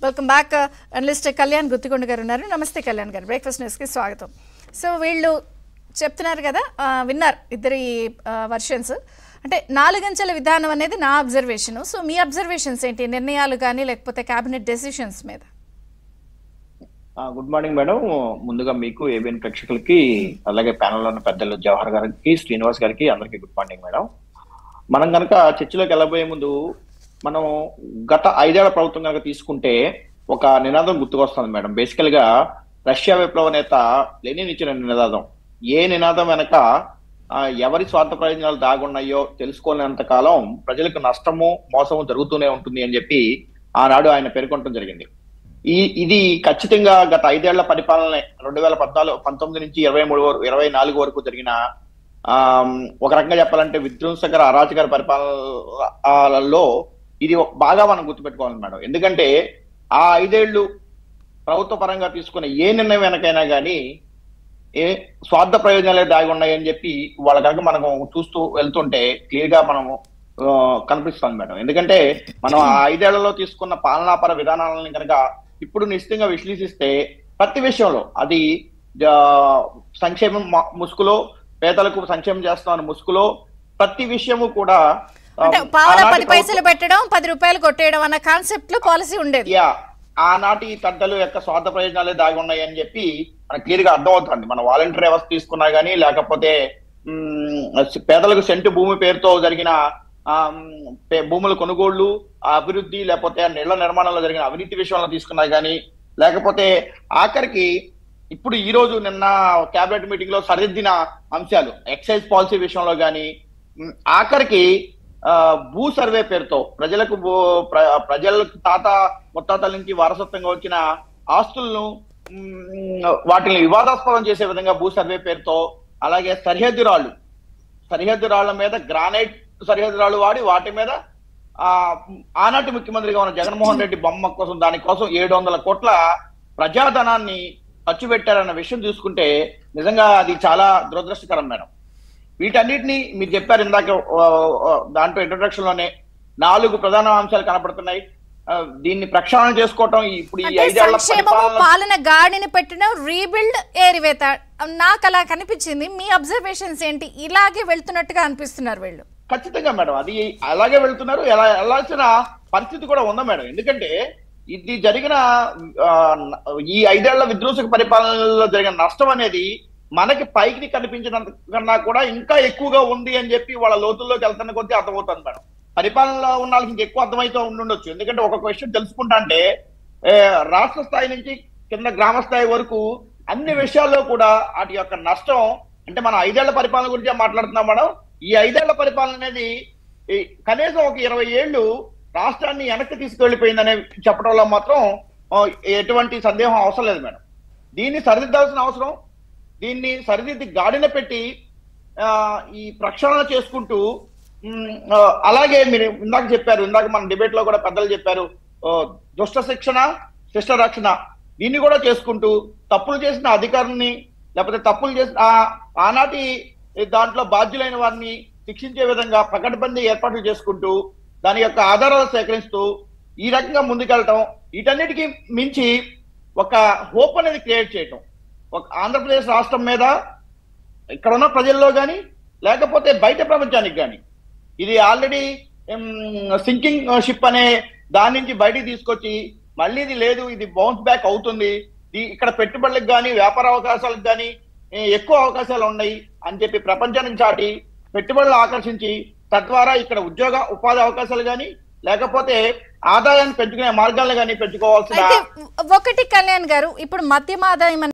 Welcome back. Analyst Kalyan Guttikonda garu ఉన్నారు. నమస్తే కళ్యాణ్ గారు, బ్రేక్ఫాస్ట్ న్యూస్కి స్వాగతం. సో వీళ్ళు చెప్తున్నారు కదా, విన్నారు ఇద్దరి వర్షన్స్. అంటే 4 అంచెల విధానం అనేది నా అబ్జర్వేషన్. సో మీ అబ్జర్వేషన్స్ ఏంటి, నిర్ణయాలు కానీ లేకపోతే క్యాబినెట్ డెసిషన్స్ మీద? Good morning madam. ముందుగా మీకు ఏబిఎన్ ప్రేక్షకులకి, అలాగే ప్యానెల్లో ఉన్న పెద్దలు జవహర్ గారికి, శ్రీనివాస్ గారికి అందరికీ గుడ్ మార్నింగ్ మేడం. మనం కనుక చర్చలోకి వెళ్ళబోయే ముందు మనం గత 5 ఏళ్ల ప్రభుత్వం కనుక తీసుకుంటే ఒక నినాదం గుర్తుకొస్తుంది మేడం. బేసికల్ గా రష్యా విప్లవ నేత లెనిన్ ఇచ్చిన నినాదం. ఏ నినాదం వెనక ఎవరి స్వార్థ ప్రయోజనాలు దాగున్నాయో తెలుసుకోలేనంత కాలం ప్రజలకు నష్టము మోసము జరుగుతూనే ఉంటుంది అని చెప్పి ఆనాడు ఆయన పేర్కొనడం జరిగింది. ఇది ఖచ్చితంగా గత 5 ఏళ్ల పరిపాలన 2019 నుంచి 24 వరకు జరిగిన ఒక రకంగా చెప్పాలంటే విధ్వంసకర అరాచకర పరిపాలనలో ఇది బాగా మనం గుర్తుపెట్టుకోవాలి మేడం. ఎందుకంటే ఆ 5 ఏళ్లు ప్రభుత్వ పరంగా తీసుకున్న ఏ నిర్ణయం వెనకైనా కానీ స్వార్థ ప్రయోజనాలే దాగి ఉన్నాయని చెప్పి వాళ్ళ కనుక మనం చూస్తూ వెళ్తుంటే క్లియర్ గా మనము కనిపిస్తుంది మేడం. ఎందుకంటే మనం ఆ 5 ఏళ్లలో తీసుకున్న పాలనాపర విధానాలను కనుక ఇప్పుడు నిశ్చితంగా విశ్లేషిస్తే ప్రతి విషయంలో అది సంక్షేమం ముసుగులో, పేదలకు సంక్షేమం చేస్తామని ముసుగులో ప్రతి విషయము కూడా పావుల 10 పైసలు పెట్టడం, 10 రూపాయలు కొట్టేయడం అన్న కాన్సెప్ట్ లో పాలసీ ఉండేది. ఆనాటి పెద్దలు యొక్క స్వార్థ ప్రయోజనాలే దాగి ఉన్నాయి అని చెప్పి మనకు క్లియర్ గా అర్థమవుతుంది. మన వాలంటీర్ వ్యవస్థ తీసుకున్నా గానీ, లేకపోతే పేదలకు సెంటు భూమి పేరుతో జరిగిన భూముల కొనుగోళ్లు, అభివృద్ధి, లేకపోతే నీళ్ల నిర్మాణంలో జరిగిన అవినీతి విషయంలో తీసుకున్నా గానీ, లేకపోతే ఆఖరికి ఇప్పుడు ఈ రోజు నిన్న క్యాబినెట్ మీటింగ్ లో సరిదిద్దిన అంశాలు ఎక్సైజ్ పాలసీ విషయంలో గానీ, ఆఖరికి భూ సర్వే పేరుతో ప్రజలకు ముత్తాతల నుంచి వారసత్వంగా వచ్చిన ఆస్తులను వాటిని వివాదాస్పదం చేసే విధంగా భూ సర్వే పేరుతో, అలాగే సరిహద్దు రాళ్ల మీద గ్రానైట్ సరిహద్దు రాళ్లు వాడి వాటి మీద ఆనాటి ముఖ్యమంత్రిగా ఉన్న జగన్మోహన్ రెడ్డి బొమ్మ కోసం, దానికోసం 700 కోట్ల ప్రజాధనాన్ని ఖర్చు పెట్టారన్న విషయం చూసుకుంటే నిజంగా అది చాలా దురదృష్టకరం మేడం. వీటన్నిటిని మీరు చెప్పారు ఇందాక దాంట్లో ఇంట్రొడక్షన్ లోనే 4 ప్రధాన అంశాలు కనపడుతున్నాయి. దీన్ని ప్రక్షాళన చేసుకోవటం ఇప్పుడు ఈ 5 ఏళ్ల పాలన గాడిని పెట్టడం, రీబిల్డ్, ఏరివేత, నాకు అలా కనిపించింది. మీ అబ్జర్వేషన్స్ ఏంటి? ఇలాగే వెళ్తున్నట్టుగా అనిపిస్తున్నారు వీళ్ళు. ఖచ్చితంగా మేడం, అది అలాగే వెళ్తున్నారు. వెళ్ళాల్సిన పరిస్థితి కూడా ఉందా మేడం. ఎందుకంటే ఇది జరిగిన ఈ 5 ఏళ్ల విధ్వంసక పరిపాలనలో జరిగిన నష్టం అనేది మనకి పైకి కనిపించినంత కన్నా కూడా ఇంకా ఎక్కువగా ఉంది అని చెప్పి వాళ్ళ లోతుల్లోకి వెళ్తున్న కొద్దీ అర్థమవుతుంది మేడం. పరిపాలనలో ఉన్న వాళ్ళకి ఇంకెక్కువ అర్థమైతే ఉండొచ్చు. ఎందుకంటే ఒక క్వశ్చన్ తెలుసుకుంటా అంటే రాష్ట్ర స్థాయి నుంచి కింద గ్రామ స్థాయి వరకు అన్ని విషయాల్లో కూడా వాటి యొక్క నష్టం, అంటే మనం 5 ఏళ్ల పరిపాలన గురించే మాట్లాడుతున్నాం మేడం. ఈ 5 ఏళ్ల పరిపాలన అనేది కనీసం ఒక 20 ఏళ్లు రాష్ట్రాన్ని వెనక్కి తీసుకువెళ్ళిపోయిందనే చెప్పడంలో మాత్రం ఎటువంటి సందేహం అవసరం లేదు మేడం. దీన్ని సరిదిద్దాల్సిన అవసరం, దీన్ని సరిదిద్ది గాడిన పెట్టి ఈ ప్రక్షాళన చేసుకుంటూ, అలాగే మీరు ఇందాక చెప్పారు, ఇందాక మన డిబేట్ లో కూడా పెద్దలు చెప్పారు, దుష్ట శిక్షణ శిష్ట రక్షణ, దీన్ని కూడా చేసుకుంటూ తప్పులు చేసిన అధికారుల్ని, లేకపోతే తప్పులు చేసిన ఆనాటి దాంట్లో బాధ్యులైన వారిని శిక్షించే విధంగా పకడ్బందీ ఏర్పాట్లు చేసుకుంటూ దాని యొక్క ఆధారాలు సేకరిస్తూ ఈ రకంగా ముందుకెళ్ళటం, వీటన్నిటికీ మించి ఒక హోప్ అనేది క్రియేట్ చేయటం ఒక ఆంధ్రప్రదేశ్ రాష్ట్రం మీద, ఇక్కడ ఉన్న ప్రజల్లో కానీ లేకపోతే బయట ప్రపంచానికి కానీ, ఇది ఆల్రెడీ సింకింగ్ షిప్ అనే దాని నుంచి బయటికి తీసుకొచ్చి మళ్ళీ ఇది లేదు, ఇది బౌన్స్ బ్యాక్ అవుతుంది, ఇక్కడ పెట్టుబడులకు కానీ వ్యాపార అవకాశాలకు కానీ ఎక్కువ అవకాశాలు ఉన్నాయి అని చెప్పి ప్రపంచానికి చాటి పెట్టుబడులు ఆకర్షించి తద్వారా ఇక్కడ ఉపాధి అవకాశాలు కానీ లేకపోతే ఆదాయాన్ని పెంచుకునే మార్గాలను కానీ పెంచుకోవాల్సిన ఒకటి కళ్యాణ్ గారు, ఇప్పుడు మద్యం ఆదాయం